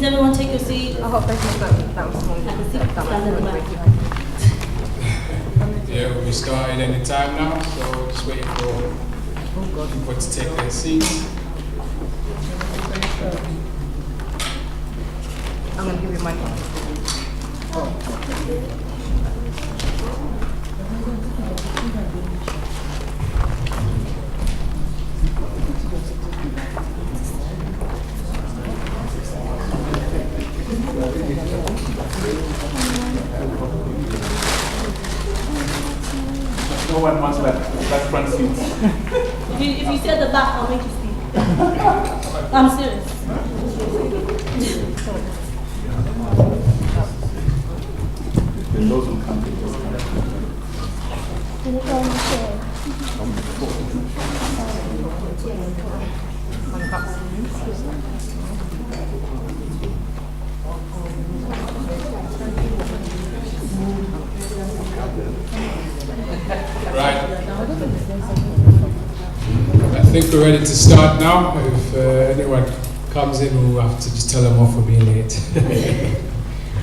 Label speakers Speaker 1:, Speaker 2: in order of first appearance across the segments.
Speaker 1: please everyone take your seat.
Speaker 2: I hope that was small.
Speaker 3: Yeah, we'll be starting any time now, so just waiting for people to take their seats.
Speaker 2: I'm going to give you my phone.
Speaker 4: No one wants that front seat.
Speaker 1: If you sit at the back, I'll make you speak. I'm serious.
Speaker 4: Those who come.
Speaker 3: Right. I think we're ready to start now. If anyone comes in, we'll have to just tell them off for being late.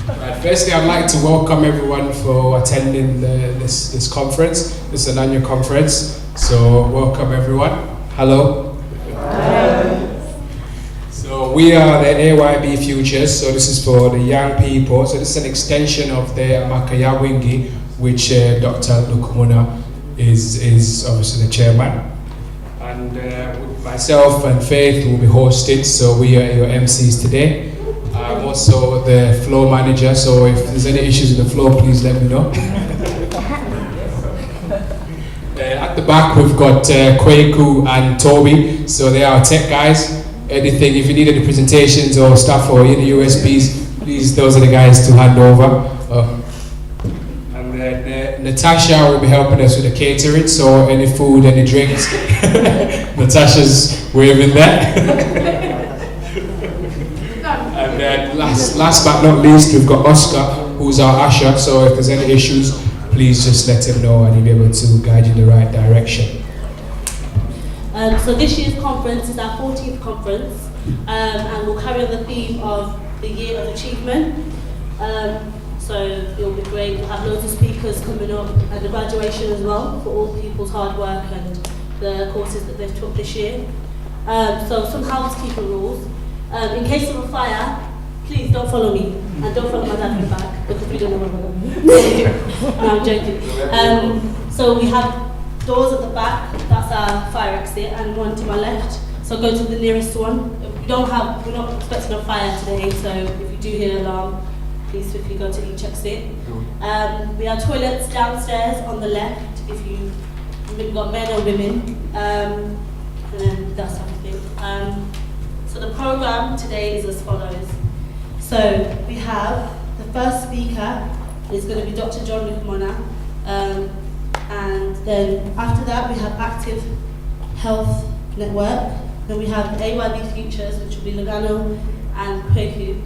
Speaker 3: Right. Firstly, I'd like to welcome everyone for attending this conference. This is an annual conference, so welcome everyone. Hello. Hi. So we are the AYB Futures, so this is for the young people. So this is an extension of the Makaya Wingi, which Dr. Lukumuna is obviously the chairman. And with myself and Faith will be hosted, so we are your MCs today. I'm also the floor manager, so if there's any issues with the floor, please let me know. At the back, we've got Kweku and Toby, so they are our tech guys. Anything, if you need any presentations or stuff or any USBs, please, those are the guys to hand over. And then Natasha will be helping us with the catering, so any food, any drinks. Natasha's waving there. And then last but not least, we've got Oscar, who's our usher, so if there's any issues, please just let him know and he'll be able to guide you in the right direction.
Speaker 1: So this year's conference is our 14th conference, and we'll carry on the theme of the Year of Achievement. So it'll be great. We'll have loads of speakers coming up and the graduation as well for all people's hard work and the courses that they've took this year. So some housekeeping rules. In case of a fire, please don't follow me and don't follow my dad in the back because we don't know where we're going. No, I'm joking. So we have doors at the back, that's our fire exit, and one to my left. So go to the nearest one. We're not expecting a fire today, so if you do hear an alarm, please quickly go to each exit. We have toilets downstairs on the left if you've got men or women, and then that's everything. So the program today is as follows. So we have the first speaker is going to be Dr. John Lukumona, and then after that we have Active Health Network. Then we have the AYB Futures, which will be Lugano and Kweku.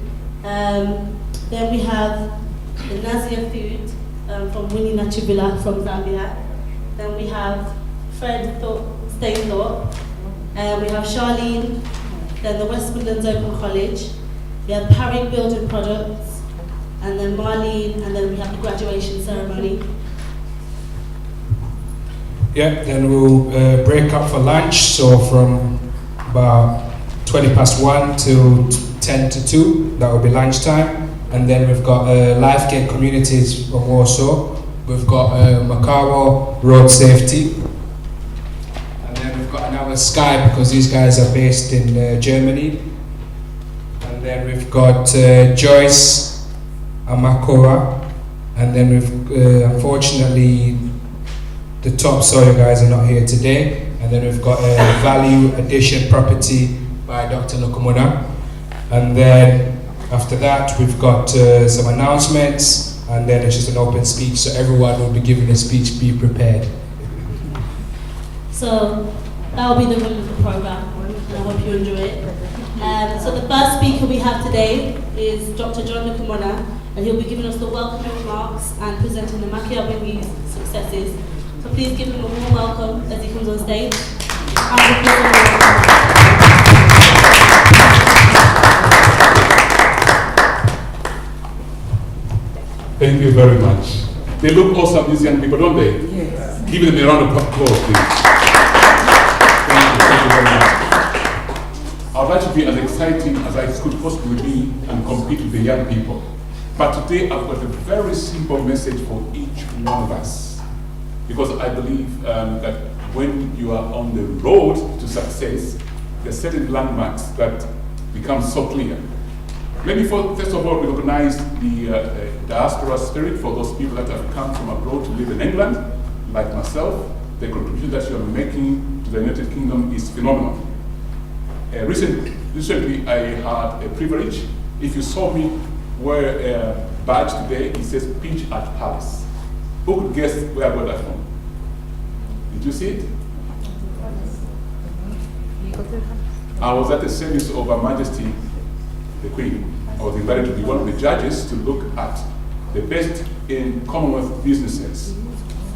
Speaker 1: Then we have the Nazia Food from Winnie Nachibula from Zambia. Then we have Fred Stainthorpe. We have Charlene. Then the West Midlands Open College. We have Parry Building Products. And then Marlene. And then we have the graduation ceremony.
Speaker 3: Yeah, then we'll break up for lunch. So from about 1:20 to 10 to 2, that will be lunchtime. And then we've got Lifegate Communities from Warsaw. We've got Macaro Road Safety. And then we've got another Sky because these guys are based in Germany. And then we've got Joyce Amakora. And then we've, unfortunately, the top soil guys are not here today. And then we've got a value addition property by Dr. Lukumuna. And then after that, we've got some announcements, and then it's just an open speech, so everyone will be giving a speech, be prepared.
Speaker 1: So that will be the run of the program, and I hope you enjoy it. So the first speaker we have today is Dr. John Lukumona, and he'll be giving us the welcoming remarks and presenting the Makia Wingi's successes. So please give him a warm welcome as he comes on stage.
Speaker 4: you very much. They look awesome, these young people, don't they?
Speaker 2: Yes.
Speaker 4: Give them a round of applause, please. Thank you very much. I'd like to be as exciting as I could possibly be and compete with the young people. But today I've got a very simple message for each one of us. Because I believe that when you are on the road to success, there are certain landmarks that become so clear. Let me first of all recognize the diaspora spirit for those people that have come from abroad to live in England, like myself. The contribution that you are making to the United Kingdom is phenomenal. Recently, I had a privilege. If you saw me wear a badge today, it says Peach at Palace. Who could guess where I got that from? Did you see it? I was at the service of Her Majesty, the Queen. I was invited to be one of the judges to look at the best in Commonwealth businesses.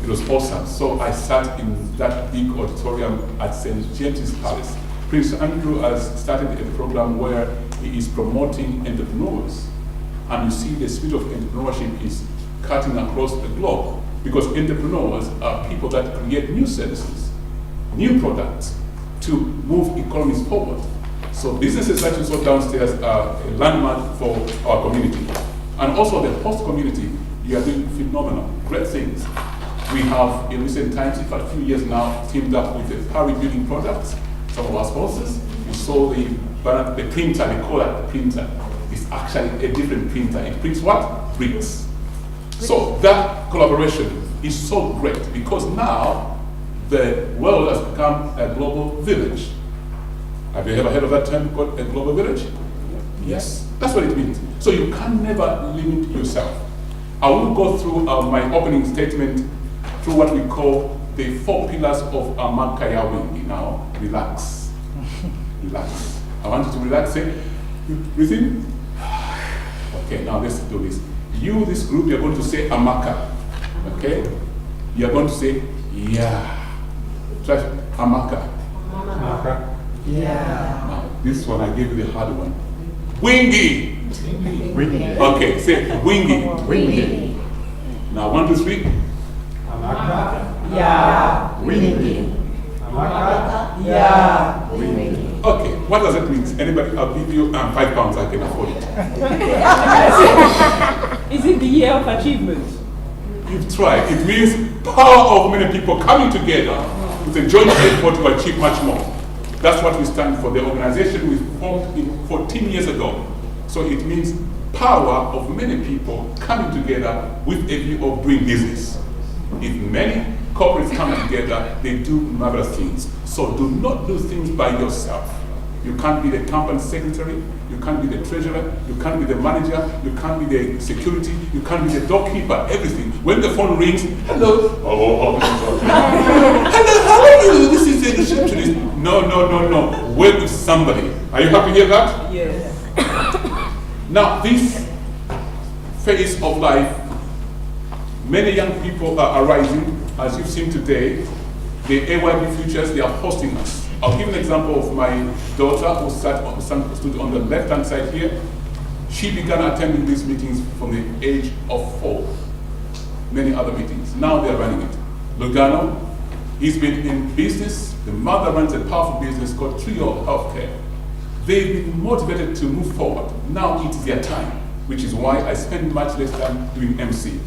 Speaker 4: It was awesome. So I sat in that big auditorium at St. James's Palace. Prince Andrew has started a program where he is promoting entrepreneurs. And you see the spirit of entrepreneurship is cutting across the globe, because entrepreneurs are people that create new services, new products to move economies forward. So businesses that you saw downstairs are a landmark for our community. And also the host community, you are doing phenomenal, great things. We have, in recent times, in fact, a few years now, teamed up with the Parry Building Products, some of our sponsors. You saw the printer, they call it the printer. It's actually a different printer. It prints what? Bricks. So that collaboration is so great, because now the world has become a global village. Have you ever heard of that term called a global village? Yes, that's what it means. So you can never limit yourself. I will go through my opening statement through what we call the 4 pillars of Amakayawi. Now, relax. Relax. I want you to relax. Say, breathe in. Okay, now let's do this. You, this group, you're going to say Amaka. Okay? You're going to say, yeah. Try Amaka.
Speaker 2: Amaka. Yeah.
Speaker 4: Now, this one, I gave you the hard one. Wingy.
Speaker 2: Wingy.
Speaker 4: Okay, say wingy.
Speaker 2: Wingy.
Speaker 4: Now, 1, 2, 3.
Speaker 2: Amaka. Yeah. Wingy. Amaka. Yeah. Wingy.
Speaker 4: Okay, what does it mean? Anybody? I'll give you £5. I can afford it.
Speaker 5: Is it the year of achievement?
Speaker 4: You've tried. It means power of many people coming together with a joint effort to achieve much more. That's what we stand for. The organization we formed 14 years ago. So it means power of many people coming together with a view of doing business. If many corporates come together, they do marvelous things. So do not do things by yourself. You can't be the company secretary, you can't be the treasurer, you can't be the manager, you can't be the security, you can't be the doorkeeper, everything. When the phone rings, hello, hello, how are you? This is the receptionist. No. Work with somebody. Are you happy to hear that?
Speaker 5: Yes.
Speaker 4: Now, this phase of life, many young people are arising, as you've seen today. The AYB Futures, they are hosting us. I'll give an example of my daughter who stood on the left-hand side here. She began attending these meetings from the age of 4. Many other meetings. Now they're running it. Lugano, he's been in business. The mother runs a powerful business called Trio Healthcare. They've been motivated to move forward. Now it's their time, which is why I spend much less time doing MC.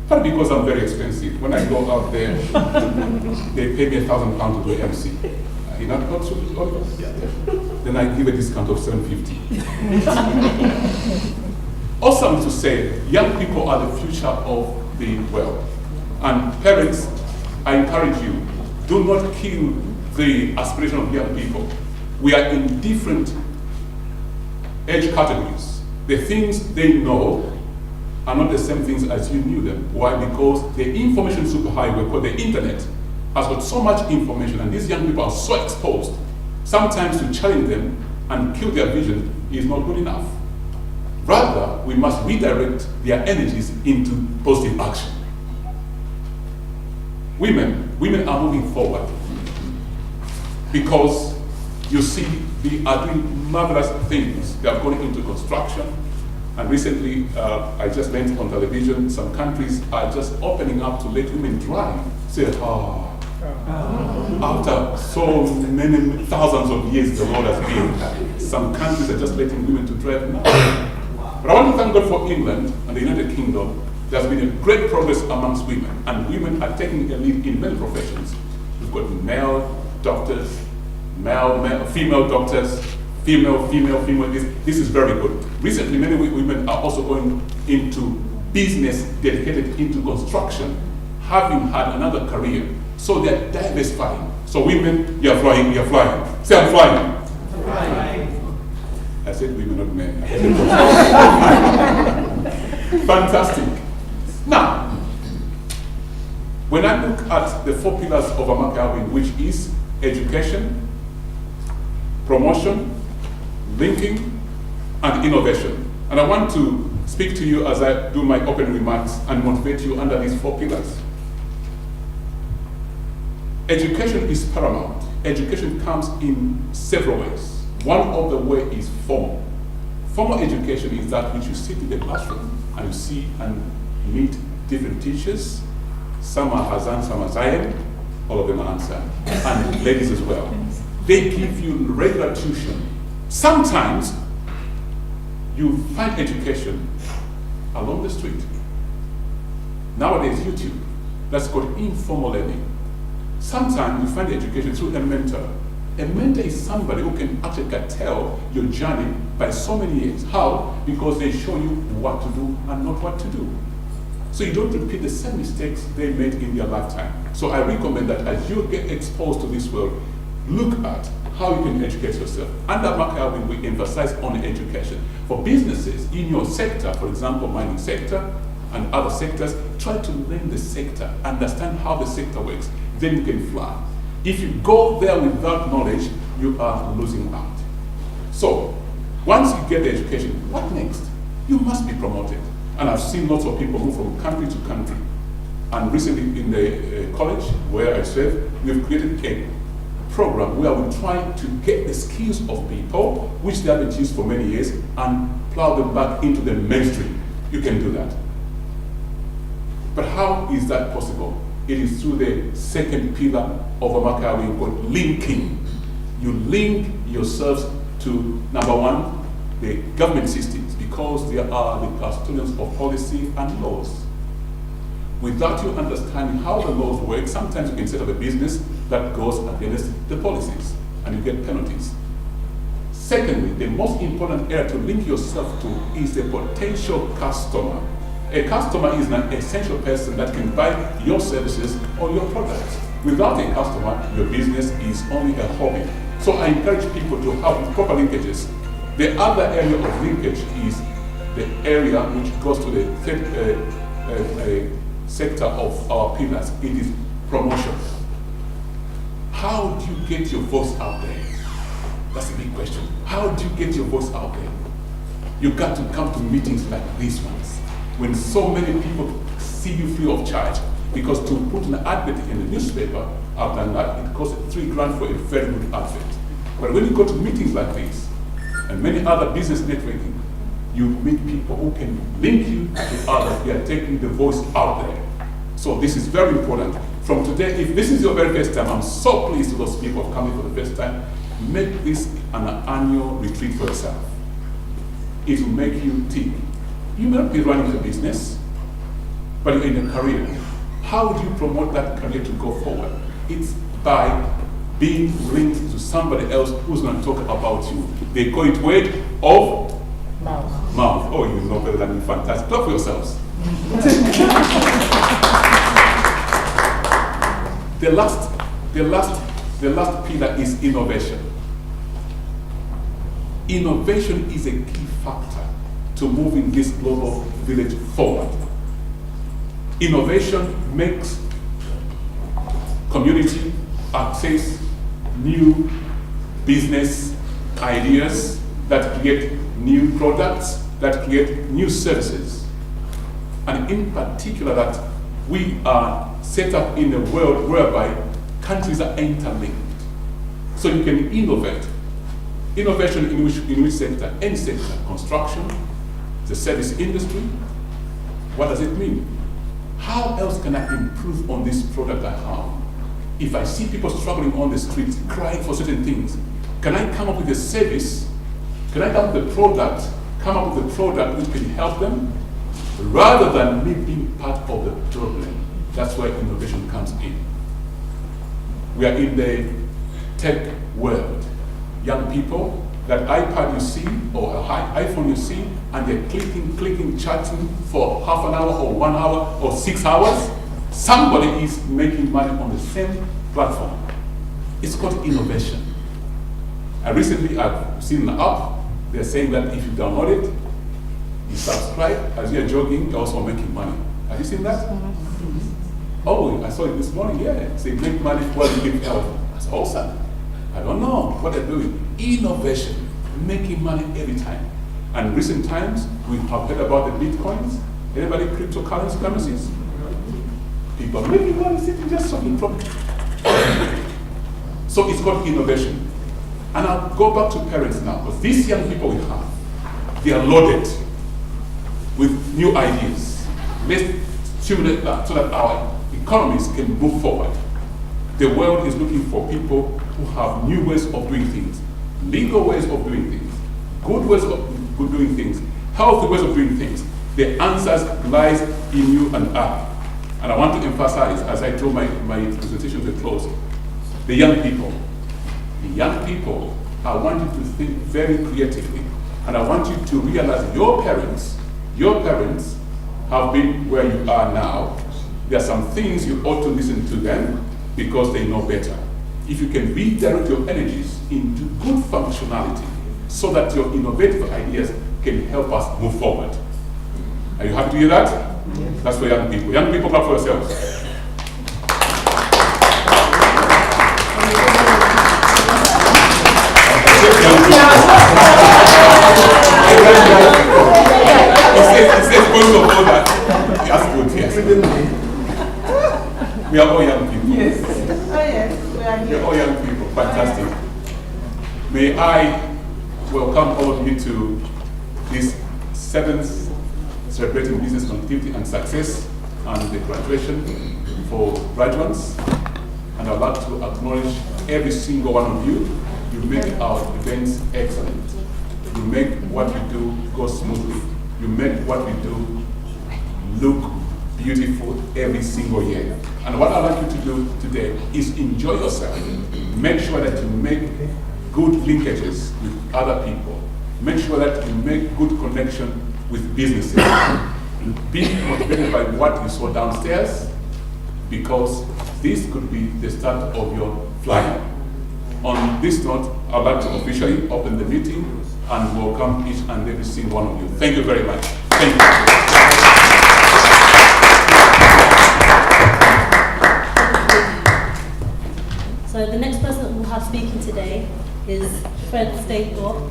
Speaker 4: Not because I'm very expensive. When I go out there, they pay me £1,000 to do MC. You know, not so, then I give a discount of $750. Awesome to say, young people are the future of the world. And parents, I encourage you, do not kill the aspiration of young people. We are in different age categories. The things they know are not the same things as you knew them. Why? Because the information superhighway called the internet has got so much information, and these young people are so exposed. Sometimes to challenge them and kill their vision is not good enough. Rather, we must redirect their energies into positive action. Women are moving forward because you see they are doing marvelous things. They are going into construction And recently, I just went on television, some countries are just opening up to let women drive. Say, after so many thousands of years the Lord has been, some countries are just letting women to drive now. But I want to thank God for England and the United Kingdom. There's been a great progress amongst women, and women are taking a lead in many professions. We've got male doctors, female doctors, female. This is very good. Recently, many women are also going into business dedicated into construction, having had another career. So they're diversifying. So women, you're flying. Say, I'm flying. I said women, not men. Fantastic. Now, when I look at the 4 pillars of Amakawin, which is education, promotion, linking, and innovation. And I want to speak to you as I do my opening remarks and motivate you under these 4 pillars. Education is paramount. Education comes in several ways. One of the ways is formal. Formal education is that which you sit in the classroom and you see and meet different teachers. Some are Hazan, some are Zayen, all of them are Ansar, and ladies as well. They give you regular tuition. Sometimes you find education along the street. Nowadays, YouTube, that's called informal learning. Sometimes you find education through a mentor. A mentor is somebody who can actually tell your journey by so many years. How? Because they show you what to do and not what to do. So you don't repeat the same mistakes they made in their lifetime. So I recommend that as you get exposed to this world, look at how you can educate yourself. Under Makawin, we emphasize on education. For businesses in your sector, for example, mining sector and other sectors, try to learn the sector, understand how the sector works. Then you can fly. If you go there without knowledge, you are losing out. So, once you get the education, what next? You must be promoted. And I've seen lots of people move from country to country. And recently in the college where I serve, we've created a program where we try to get the skills of people, which they have achieved for many years, and plow them back into the mainstream. You can do that. But how is that possible? It is through the second pillar of Amakawin called linking. You link yourselves to, number one, the government systems, because they are the custodians of policy and laws. Without you understanding how the laws work, sometimes you can set up a business that goes against the policies and you get penalties. Secondly, the most important area to link yourself to is the potential customer. A customer is an essential person that can buy your services or your products. Without a customer, your business is only a hobby. So I encourage people to have proper linkages. The other area of linkage is the area which goes to the third sector of our pillars. It is promotion. How do you get your voice out there? That's a big question. How do you get your voice out there? You got to come to meetings like these ones, when so many people see you free of charge. Because to put an advert in the newspaper, I've done that, it costs $3,000 for a very good advert. But when you go to meetings like this, and many other business networking, you meet people who can link you to others. They are taking the voice out there. So this is very important. From today, if this is your very first time, I'm so pleased with those people coming for the first time. Make this an annual retreat for yourself. It will make you think. You may not be running a business, but you're in a career. How do you promote that career to go forward? It's by being linked to somebody else who's going to talk about you. They call it word of mouth. Oh, you know better than me. Fantastic. Clap for yourselves. The last pillar is innovation. Innovation is a key factor to moving this global village forward. Innovation makes community access new business ideas that create new products, that create new services. And in particular that we are set up in a world whereby countries are interlinked. So you can innovate. Innovation in which sector? Any sector. Construction, the service industry. What does it mean? How else can I improve on this product I have? If I see people struggling on the street, crying for certain things, can I come up with a service? Can I come up with a product, which can help them? Rather than me being part of the problem. That's where innovation comes in. We are in the tech world. Young people, that iPad you see, or iPhone you see, and they're clicking, chatting for half an hour, or 1 hour, or 6 hours. Somebody is making money on the same platform. It's called innovation. And recently I've seen an app, they're saying that if you download it, you subscribe, as you're jogging, you're also making money. Have you seen that? Oh, I saw it this morning, yeah. Say make money while you keep healthy. That's awesome. I don't know what they're doing. Innovation, making money every time. And recent times, we have heard about the Bitcoins. Anybody cryptocurrencies? People are making money sitting just talking from. So it's called innovation. And I'll go back to parents now, because these young people we have, they are loaded with new ideas. Let's stimulate that so that our economies can move forward. The world is looking for people who have new ways of doing things, legal ways of doing things, good ways of doing things, healthy ways of doing things. The answers lies in you and I. And I want to emphasize, as I draw my presentation to a close, the young people. The young people, I want you to think very creatively. And I want you to realize your parents have been where you are now. There are some things you ought to listen to them because they know better. If you can redirect your energies into good functionality so that your innovative ideas can help us move forward. Are you happy to hear that? Yes. That's for young people. Young people, clap for yourselves. It says going to hold that. That's good, yes. We are all young people.
Speaker 5: Yes. Oh yes, we are
Speaker 4: We
Speaker 5: here.
Speaker 4: are all young people. Fantastic. May I welcome all of you to this 7th Celebrating Business Connectivity and Success and the graduation for graduates. And I'd like to acknowledge every single one of you. You make our events excellent. You make what we do go smoothly. You make what we do look beautiful every single year. And what I'd like you to do today is enjoy yourself. Make sure that you make good linkages with other people. Make sure that you make good connection with businesses. Be motivated by what you saw downstairs, because this could be the start of your flying. On this note, I'd like to officially open the meeting and welcome each and every single one of you. Thank you very much. Thank you.
Speaker 1: So the next person that we'll have speaking today is Fred Stapor,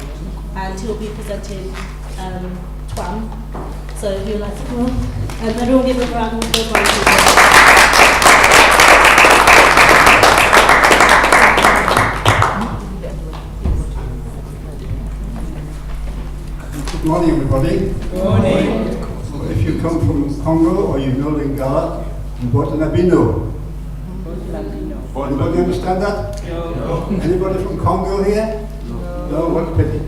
Speaker 1: and he'll be presenting TWAM. So if you'd like to come on, everyone give a round of applause.
Speaker 6: Good morning, everybody.
Speaker 5: Good morning.
Speaker 6: Well, if you come from Congo or you know Lingala, Mbotanabino. Anybody understand that?
Speaker 5: No.
Speaker 6: Anybody from Congo here? No, what a pity.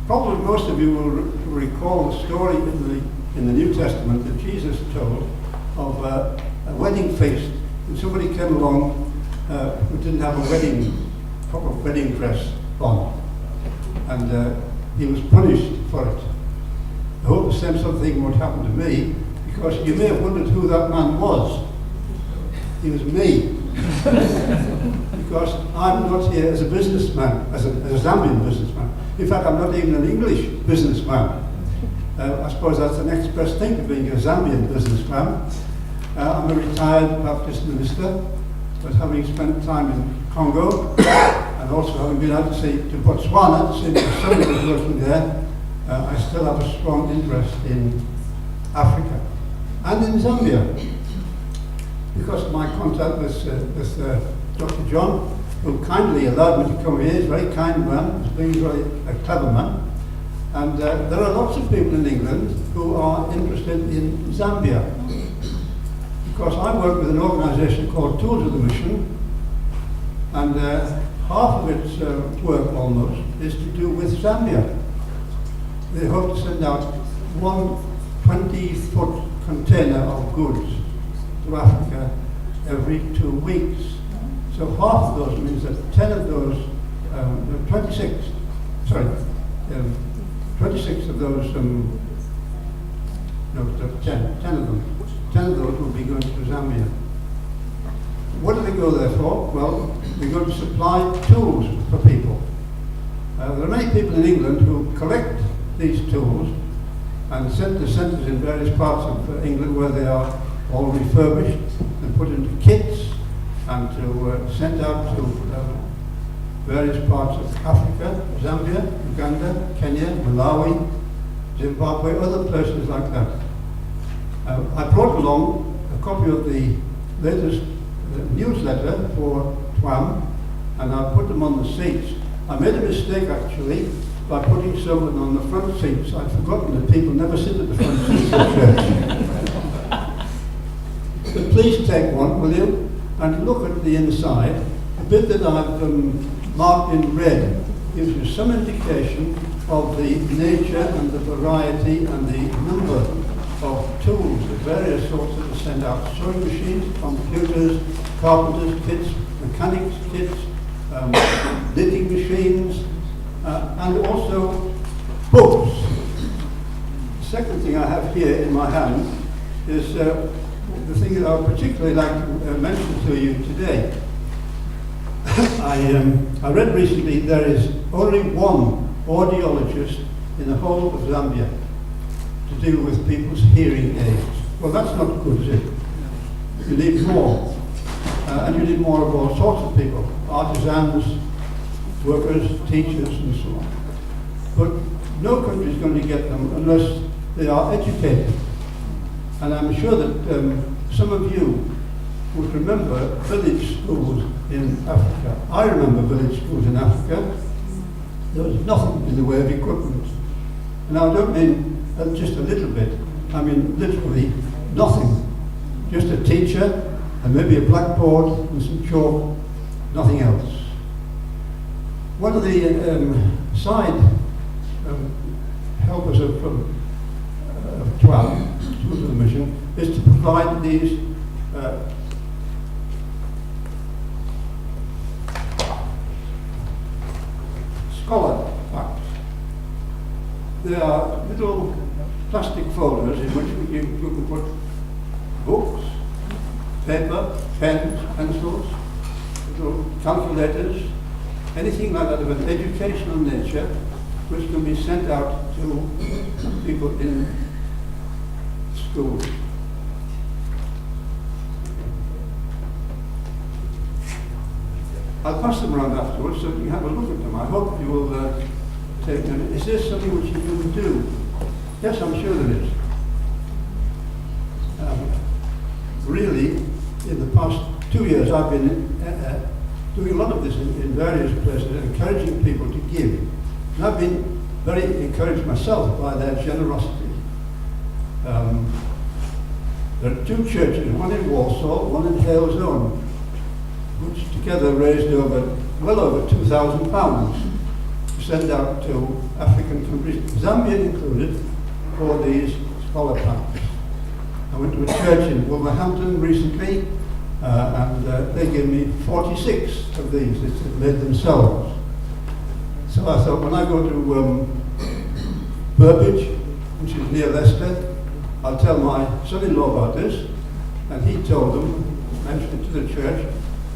Speaker 6: Probably most of you will recall the story in the New Testament that Jesus told of a wedding feast. And somebody came along who didn't have a proper wedding dress on, and he was punished for it. I hope the same sort of thing won't happen to me, because you may have wondered who that man was. He was me. Because I'm not here as a businessman, as a Zambian businessman. In fact, I'm not even an English businessman. I suppose that's the next best thing to being a Zambian businessman. I'm a retired Baptist minister, but having spent time in Congo, and also having been out to Botswana to see my son was working there, I still have a strong interest in Africa and in Zambia. Because of my contact with Dr. John, who kindly allowed me to come here. He's a very kind man, he's being very a clever man. And there are lots of people in England who are interested in Zambia. Because I work with an organisation called Tools of the Mission, and half of its work almost is to do with Zambia. They hope to send out one 20-foot container of goods to Africa every 2 weeks. So half of those means that 10 of those, 26 of those, no, 10 of them. 10 of those will be going to Zambia. What do they go there for? Well, they go to supply tools for people. There are many people in England who collect these tools and send to centres in various parts of England where they are all refurbished and put into kits and to sent out to various parts of Africa, Zambia, Uganda, Kenya, Malawi, Zimbabwe, other places like that. I brought along a copy of the latest newsletter for TWAM, and I put them on the seats. I made a mistake actually by putting some of them on the front seats. I'd forgotten that people never sit at the front seats in church. But please take one, will you, and look at the inside. The bit that I've marked in red gives you some indication of the nature and the variety and the number of tools of various sorts that are sent out. Sewing machines, computers, carpenters' kits, mechanics' kits, knitting machines, and also books. The second thing I have here in my hand is the thing that I would particularly like to mention to you today. I read recently there is only one audiologist in the whole of Zambia to deal with people's hearing aids. Well, that's not good, is it? You need more. And you need more of all sorts of people, artisans, workers, teachers, and so on. But no country is going to get them unless they are educated. And I'm sure that some of you would remember village schools in Africa. I remember village schools in Africa. There was nothing in the way of equipment. And I don't mean just a little bit. I mean literally nothing. Just a teacher and maybe a blackboard and some chalk, nothing else. One of the side helpers of TWAM, Tools of the Mission, is to provide these scholar packs. They are little plastic folders in which you can put books, paper, pens, pencils, little calculators, anything like that of an educational nature which can be sent out to people in schools. I'll pass them around afterwards so you can have a look at them. I hope you will take them. Is this something which you can do? Yes, I'm sure there is. Really, in the past 2 years, I've been doing a lot of this in various places, encouraging people to give. And I've been very encouraged myself by their generosity. There are 2 churches, one in Warsaw, one in Hale Zone, which together raised well over £2,000 to send out to African countries, Zambia included, for these scholar packs. I went to a church in Wolverhampton recently, and they gave me 46 of these that they'd made themselves. So I thought, when I go to Burbage, which is near Leicester, I'll tell my son-in-law about this. And he told them, mentioned it to the church,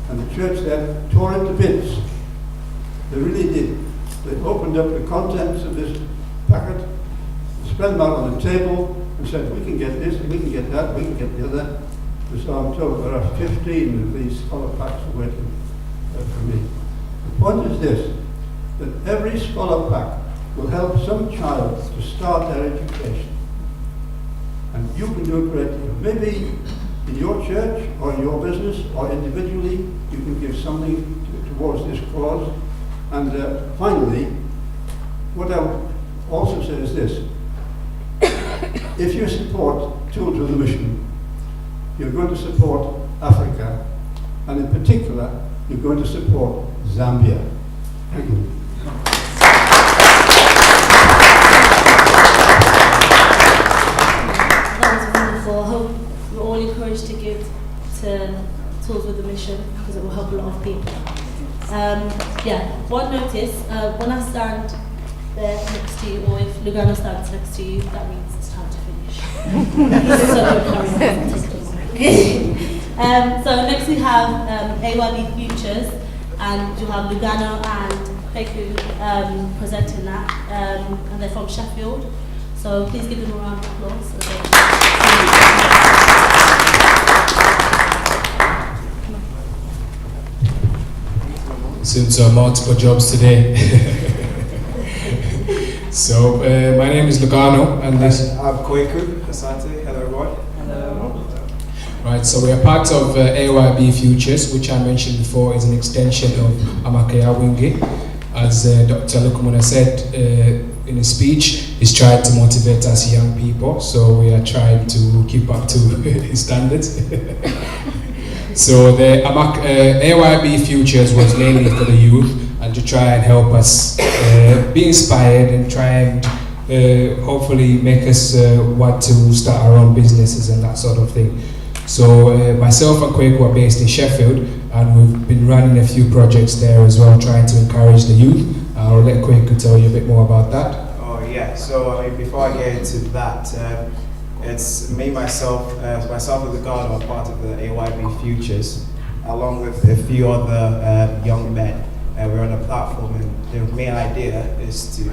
Speaker 6: and the church there tore it to bits. They really did. They opened up the contents of this packet, spread them out on the table, and said, we can get this, we can get that, we can get the other. So I'm told there are 15 of these scholar packs waiting for me. The point is this, that every scholar pack will help some child to start their education. And you can do a great deal. Maybe in your church or in your business or individually, you can give something to towards this cause. And finally, what I would also say is this. If you support Tools of the Mission, you're going to support Africa, and in particular, you're going to support Zambia. Thank you.
Speaker 1: That was wonderful. I hope we're all encouraged to give to Tools with the Mission because it will help a lot of people. One notice, when I stand there next to you, or if Lugano stands next to you, that means it's time to finish. So don't carry on. So next we have AYB Futures, and you have Lugano and Kweku presenting that, and they're from Sheffield. So please give them a round of applause.
Speaker 3: Since multiple jobs today. So my name is Lugano, and this.
Speaker 7: I'm Kweku Asante. Hello, everyone.
Speaker 3: Right, so we are part of AYB Futures, which I mentioned before is an extension of Amakaya Wingi. As Dr. Lieberman said in his speech, he's tried to motivate us young people, so we are trying to keep up to his standards. So the AYB Futures was mainly for the youth and to try and help us be inspired and try and hopefully make us want to start our own businesses and that sort of thing. So myself and Kweku are based in Sheffield, and we've been running a few projects there as well, trying to encourage the youth. I'll let Kweku tell you a bit more about that.
Speaker 7: Oh yeah, so I mean, before I get into that, it's me, myself and Lugano are part of the AYB Futures, along with a few other young men. We're on a platform, and the main idea is to,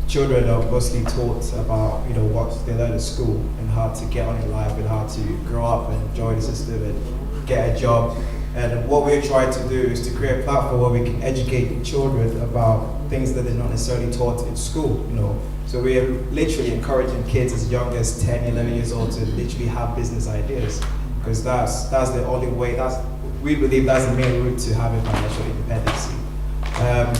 Speaker 7: children are mostly taught about, what they learn at school and how to get on in life and how to grow up and enjoy the system and get a job. And what we're trying to do is to create a platform where we can educate children about things that they're not necessarily taught in school, So we're literally encouraging kids as young as 10, 11 years old to literally have business ideas, because that's the only way, we believe that's the main route to having financial independence.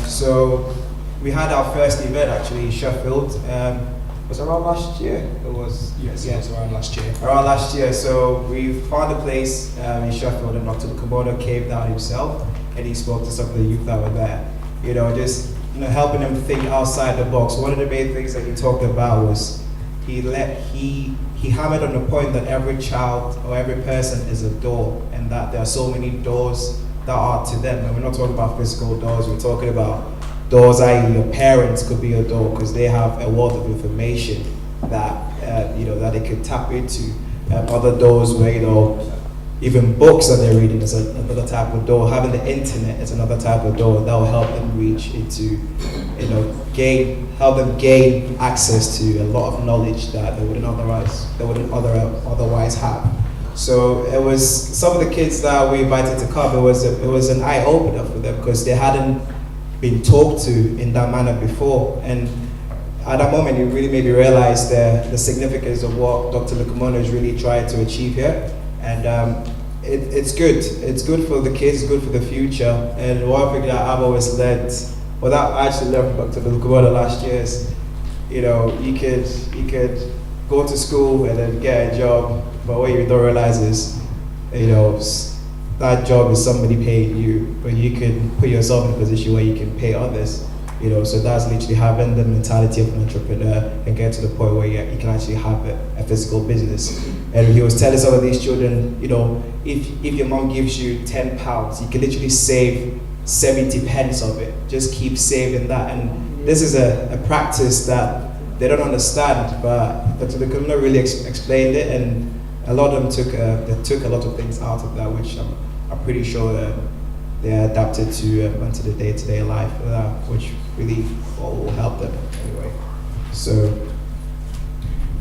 Speaker 7: So we had our first event actually in Sheffield. It was around last year. It was
Speaker 3: around last year.
Speaker 7: Around last year. So we found a place in Sheffield, and Dr. Komodo came down himself, and he spoke to some of the youth that were there. Helping them think outside the box. One of the main things that he talked about was he hammered on the point that every child or every person is a door, and that there are so many doors that are to them. And we're not talking about physical doors. We're talking about doors, i.e. your parents could be a door because they have a wealth of information that that they could tap into. Other doors where even books that they're reading is another type of door. Having the internet is another type of door that will help them reach into, help them gain access to a lot of knowledge that they wouldn't otherwise have. So it was some of the kids that we invited to come. It was an eye opener for them because they hadn't been talked to in that manner before, and at that moment it really made me realize the significance of what Dr. Lieberman is really trying to achieve here. And it's good for the kids, it's good for the future. And one thing that I've always learned, that I actually learned from Dr. Lieberman last year is, you could go to school and then get a job, but what you don't realize is, that job is somebody paying you, but you can put yourself in a position where you can pay others. So that's literally having the mentality of an entrepreneur and get to the point where you can actually have a physical business. And he was telling some of these children, if your mom gives you £10, you can literally save 70 pence of it. Just keep saving that. And this is a practice that they don't understand, but Dr. Lieberman really explained it, and a lot of them took a lot of things out of that, which I'm pretty sure they adapted to into the day-to-day life, which really will help them anyway. So.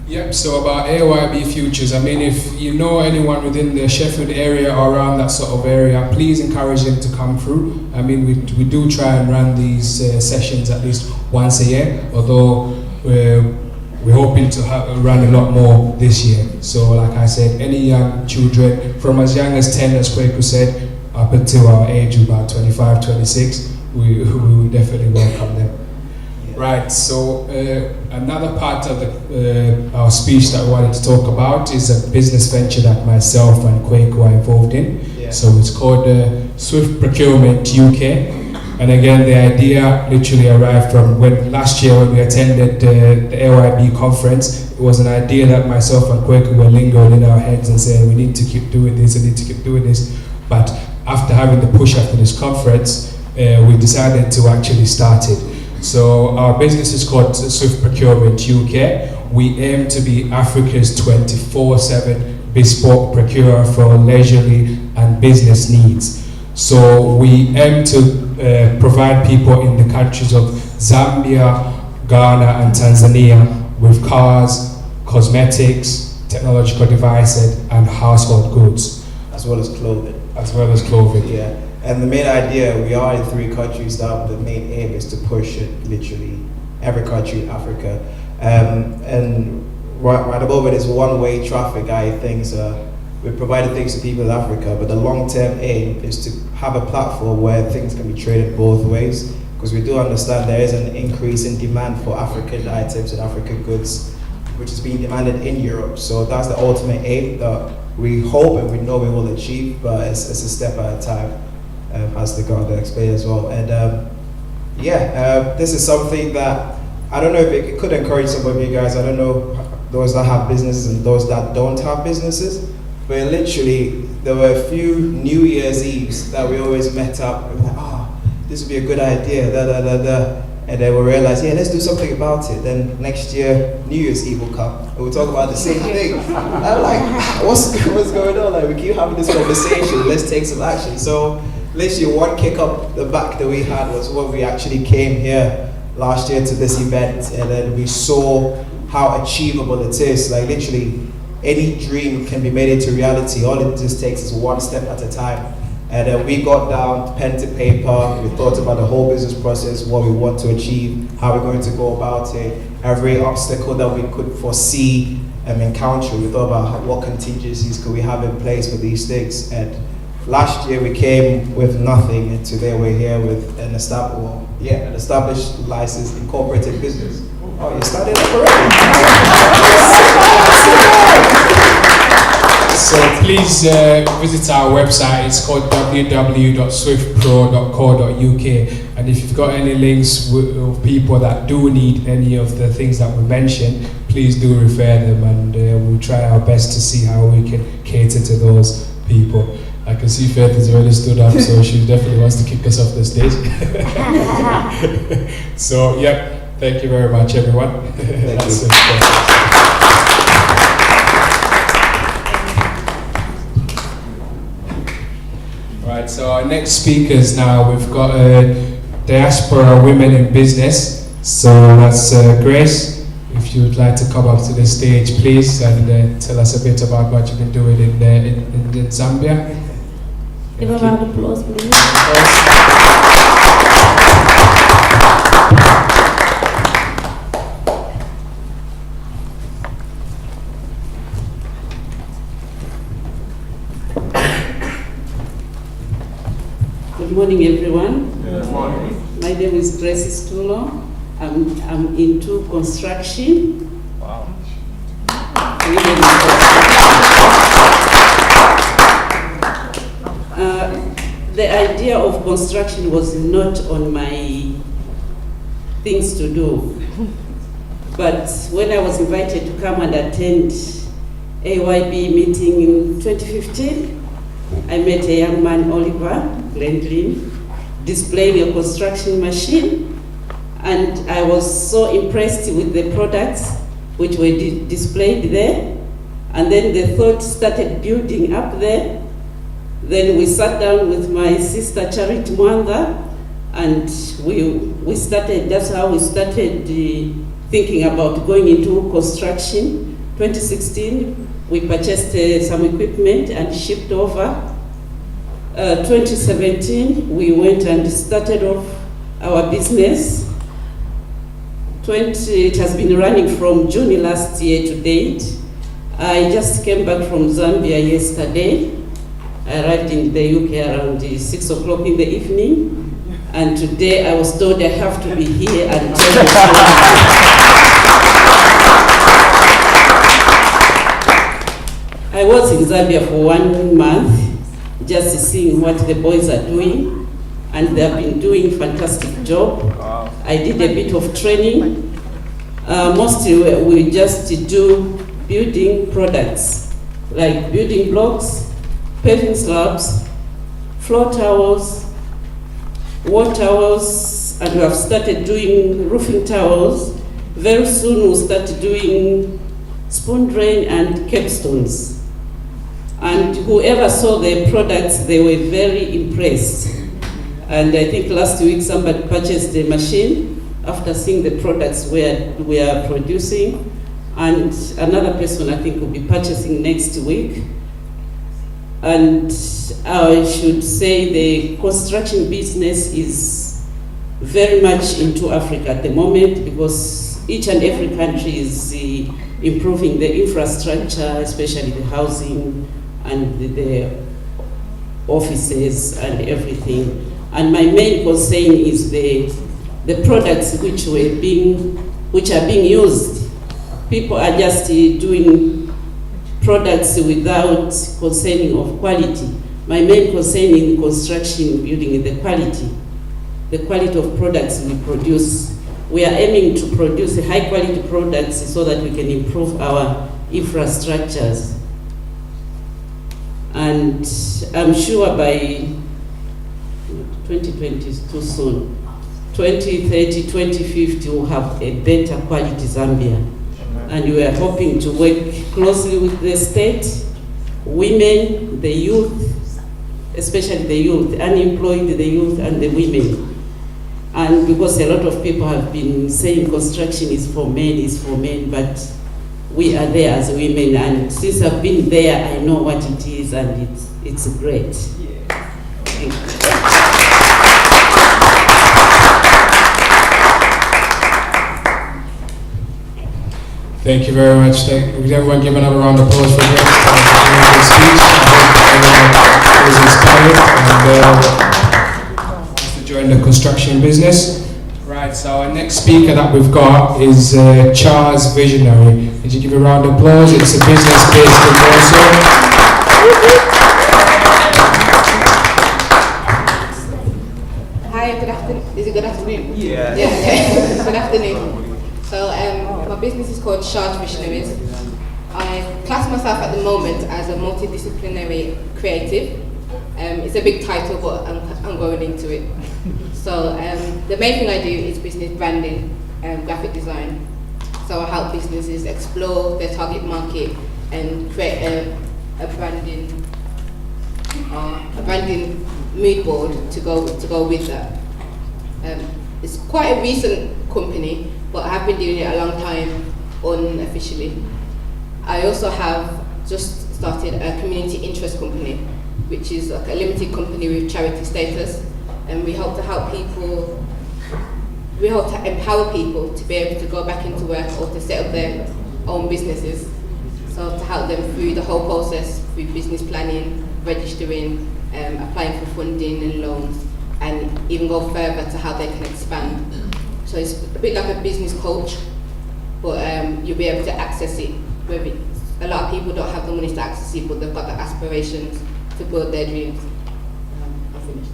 Speaker 3: Yep, so about AYB Futures, I mean, if you know anyone within the Sheffield area or around that sort of area, please encourage them to come through. I mean, we do try and run these sessions at least once a year, although we're hoping to run a lot more this year. So like I said, any young children from as young as 10, as Kweku said, up until our age of about 25, 26, we will definitely welcome them. Right, so another part of our speech that I wanted to talk about is a business venture that myself and Quaker are involved in.
Speaker 7: Yeah.
Speaker 3: So it's called Swift Procurement UK. And again, the idea literally arrived from last year when we attended the AYB conference. It was an idea that myself and Quaker were lingering in our heads and saying, we need to keep doing this, we need to keep doing this. But after having the push after this conference, we decided to actually start it. So our business is called Swift Procurement UK. We aim to be Africa's 24/7 bespoke procurer for leisurely and business needs. So we aim to provide people in the countries of Zambia, Ghana and Tanzania with cars, cosmetics, technological devices and household goods.
Speaker 7: As well as clothing.
Speaker 3: As well as clothing.
Speaker 7: Yeah. And the main idea, we are in 3 countries now, the main aim is to push it literally every country in Africa. And right at the moment it's one-way traffic. We provided things to people in Africa, but the long-term aim is to have a platform where things can be traded both ways, because we do understand there is an increase in demand for African items and African goods, which is being demanded in Europe. So that's the ultimate aim that we hope and we know we will achieve, but it's a step at a time. As the God explained as well. And this is something that I don't know if it could encourage some of you guys. I don't know those that have businesses and those that don't have businesses, but literally there were a few New Year's Eves that we always met up and we're like, this would be a good idea, and then we'll realize, let's do something about it. Then next year, New Year's Eve will come and we'll talk about the same thing. I'm like, what's going on? Like, we keep having this conversation, let's take some action. So literally one kick up the back that we had was when we actually came here last year to this event, and then we saw how achievable it is. Like literally any dream can be made into reality. All it just takes is one step at a time. And then we got down pen to paper, we thought about the whole business process, what we want to achieve, how we're going to go about it, every obstacle that we could foresee and encounter. We thought about what contingencies could we have in place for these things. And last year we came with nothing, and today we're here with an established licensed incorporated business. Oh, you started up already?
Speaker 3: So please visit our website. It's called www.swiftpro.co.uk, and if you've got any links with people that do need any of the things that we mentioned, please do refer them, and we'll try our best to see how we can cater to those people. I can see Faith has already stood up, so she definitely wants to kick us off the stage. So, thank you very much, everyone.
Speaker 7: Thank you.
Speaker 3: Right, so our next speakers now, we've got Diaspora Women in Business. So that's Grace. If you would like to come up to the stage, please, and tell us a bit about what you've been doing in Zambia.
Speaker 1: Give a round of applause, please.
Speaker 8: Good morning, everyone.
Speaker 4: Good morning.
Speaker 8: My name is Grace Stulo. I'm into construction.
Speaker 4: Wow.
Speaker 8: The idea of construction was not on my things to do. But when I was invited to come and attend AYB meeting in 2015, I met a young man, Oliver Glendlin, displaying a construction machine, and I was so impressed with the products which were displayed there. And then the thought started building up there. Then we sat down with my sister Charity Mwanga, and we started, that's how we started thinking about going into construction. 2016, we purchased some equipment and shipped over. 2017, we went and started off our business. It has been running from June last year to date. I just came back from Zambia yesterday. I arrived in the UK around 6 o'clock in the evening, and today I was told I have to be here and tell you. I was in Zambia for 1 month, just seeing what the boys are doing, and they have been doing a fantastic job. I did a bit of training. Mostly we just do building products, like building blocks, paving slabs, floor towels, wall towels, and we have started doing roofing towels. Very soon we'll start doing spoon drain and capstones. And whoever saw the products, they were very impressed. And I think last week somebody purchased the machine after seeing the products we are producing. And another person I think will be purchasing next week. And I should say the construction business is very much into Africa at the moment, because each and every country is improving the infrastructure, especially the housing and the offices and everything. And my main concern is the products which are being used. People are just doing products without concerning of quality. My main concern in construction building is the quality of products we produce. We are aiming to produce high quality products so that we can improve our infrastructures. And I'm sure by 2020 is too soon. 2030, 2050 we'll have a better quality Zambia. And we are hoping to work closely with the state, women, the youth, especially the youth, unemployed, the youth and the women. And because a lot of people have been saying construction is for men, but we are there as women, and since I've been there, I know what it is, and it's great. Thank you.
Speaker 3: Thank you very much. Would everyone give another round of applause for him for giving his speech? I hope everyone was inspired and to join the construction business. Right, so our next speaker that we've got is Charles Visionary. Could you give a round of applause? It's a business based in Warsaw.
Speaker 9: Hi, good afternoon. Is it good afternoon?
Speaker 7: Yeah.
Speaker 9: Good afternoon. So my business is called Charles Visionaries. I class myself at the moment as a multidisciplinary creative. It's a big title, but I'm going into it. So the main thing I do is business branding and graphic design. So I help businesses explore their target market and create a branding mood board to go with that. It's quite a recent company, but I have been doing it a long time unofficially. I also have just started a community interest company, which is like a limited company with charity status, and we hope to empower people to be able to go back into work or to set up their own businesses. So to help them through the whole process, through business planning, registering, applying for funding and loans, and even go further to how they can expand. So it's a bit like a business coach, but you'll be able to access it. A lot of people don't have the money to access it, but they've got the aspirations to build their dreams. I'm finished.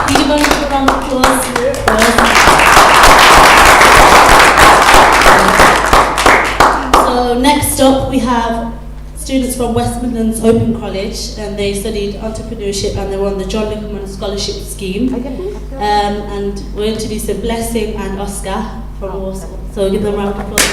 Speaker 1: Give a round of applause. So next up we have students from West Midlands Open College, and they studied entrepreneurship and they were on the John Lieberman Scholarship Scheme. And we're introducing Blessing and Oscar from Warsaw. So give them a round of applause.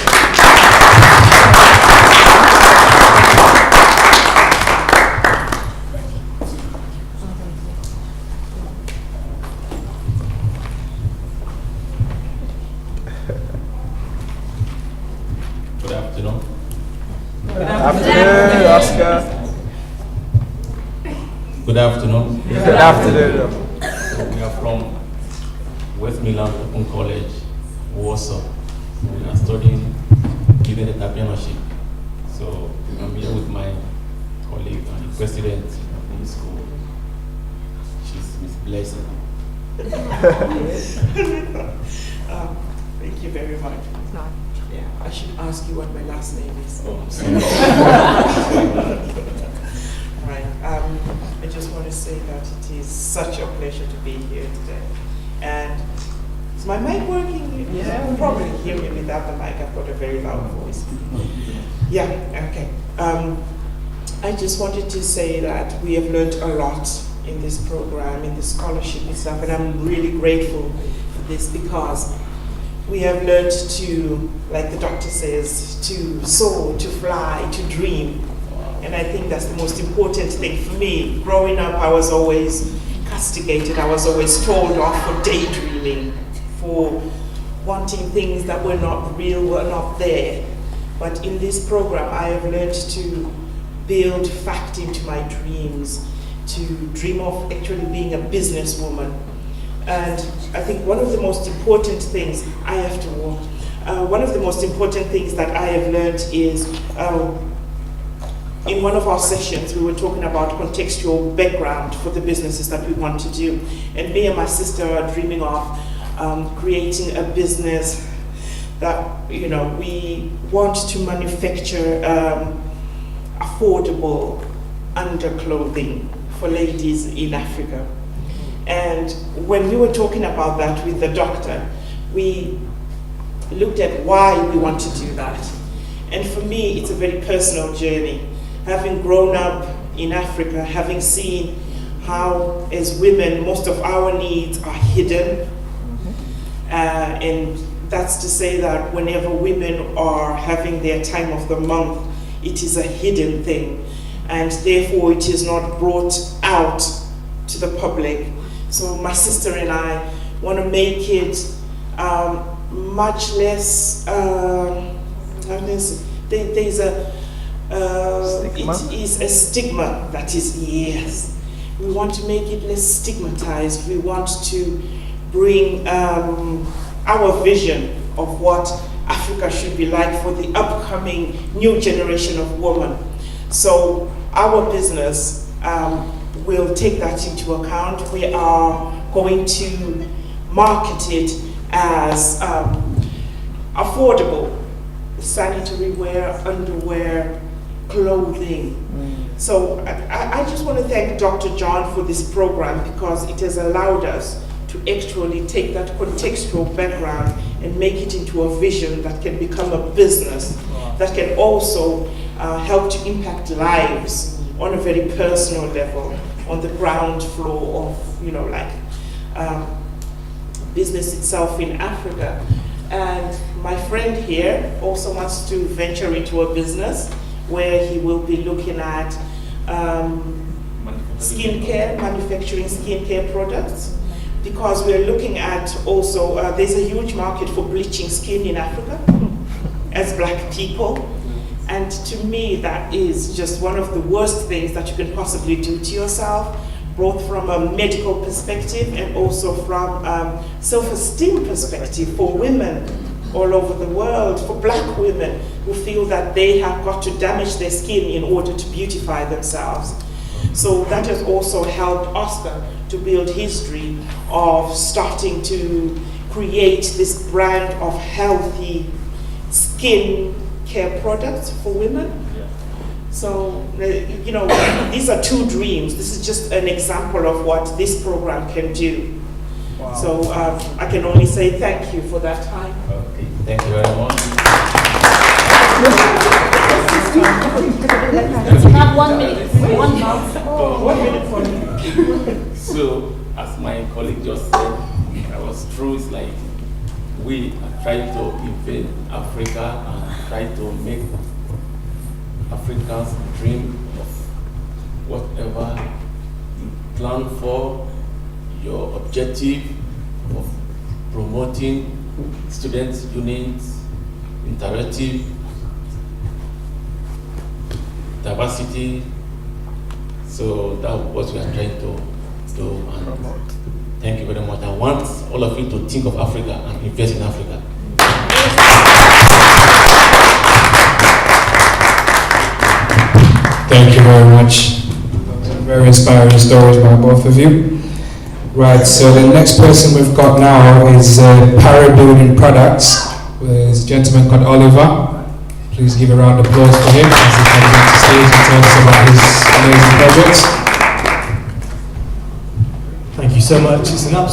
Speaker 10: Good afternoon.
Speaker 7: Good afternoon, Oscar.
Speaker 10: Good afternoon.
Speaker 7: Good afternoon.
Speaker 10: We are from West Midlands Open College, Warsaw. We are studying student entrepreneurship. So I'm here with my colleague and the president of the school. She's Miss Blessing.
Speaker 5: Thank you very much. Yeah, I should ask you what my last name is.
Speaker 10: Oh, I'm sorry.
Speaker 5: Right. I just want to say that it is such a pleasure to be here today. And is my mic working? Yeah, you'll probably hear me without the mic. I've got a very loud voice. Yeah, okay. I just wanted to say that we have learned a lot in this program, in the scholarship and stuff, and I'm really grateful for this because we have learned to, like the doctor says, to soar, to fly, to dream. And I think that's the most important thing for me. Growing up, I was always castigated. I was always told off for daydreaming, for wanting things that were not real, were not there. But in this program, I have learned to build fact into my dreams, to dream of actually being a businesswoman. And I think one of the most important things I have to walk. One of the most important things that I have learned is in one of our sessions, we were talking about contextual background for the businesses that we want to do. And me and my sister are dreaming of creating a business that, you know, we want to manufacture affordable underclothing for ladies in Africa. And when we were talking about that with the doctor, we looked at why we want to do that. And for me, it's a very personal journey. Having grown up in Africa, having seen how, as women, most of our needs are hidden. And that's to say that whenever women are having their time of the month, it is a hidden thing. And therefore, it is not brought out to the public. So my sister and I want to make it much less, there's a, it is a stigma that is, yes. We want to make it less stigmatized. We want to bring our vision of what Africa should be like for the upcoming new generation of women. So our business will take that into account. We are going to market it as affordable sanitary wear, underwear, clothing. So I just want to thank Dr. John for this program because it has allowed us to actually take that contextual background and make it into a vision that can become a business that can also help to impact lives on a very personal level, on the ground floor of, you know, like business itself in Africa. And my friend here also wants to venture into a business where he will be looking at skincare, manufacturing skincare products, because we're looking at also, there's a huge market for bleaching skin in Africa as Black people. And to me, that is just one of the worst things that you can possibly do to yourself, both from a medical perspective and also from a self-esteem perspective for women all over the world, for Black women who feel that they have got to damage their skin in order to beautify themselves. So that has also helped Oscar to build history of starting to create this brand of healthy skin care products for women. So, you know, these are two dreams. This is just an example of what this program can do. Wow. So I can only say thank you for that time.
Speaker 10: Okay, thank you very much.
Speaker 1: You have 1 minute. 1 minute.
Speaker 5: Oh, 1 minute for me.
Speaker 10: So, as my colleague just said, that was true. It's like we are trying to invade Africa and try to make Africans dream of whatever you plan for, your objective of promoting students' units, interactive, diversity. So that's what we are trying to do. And thank you very much. I want all of you to think of Africa and invest in Africa.
Speaker 3: Thank you very much. Very inspiring stories by both of you. Right, so the next person we've got now is Para Building Products. There's a gentleman called Oliver. Please give a round of applause for him as he comes on the stage and tells us about his amazing projects.
Speaker 11: Thank you so much. It's an absolute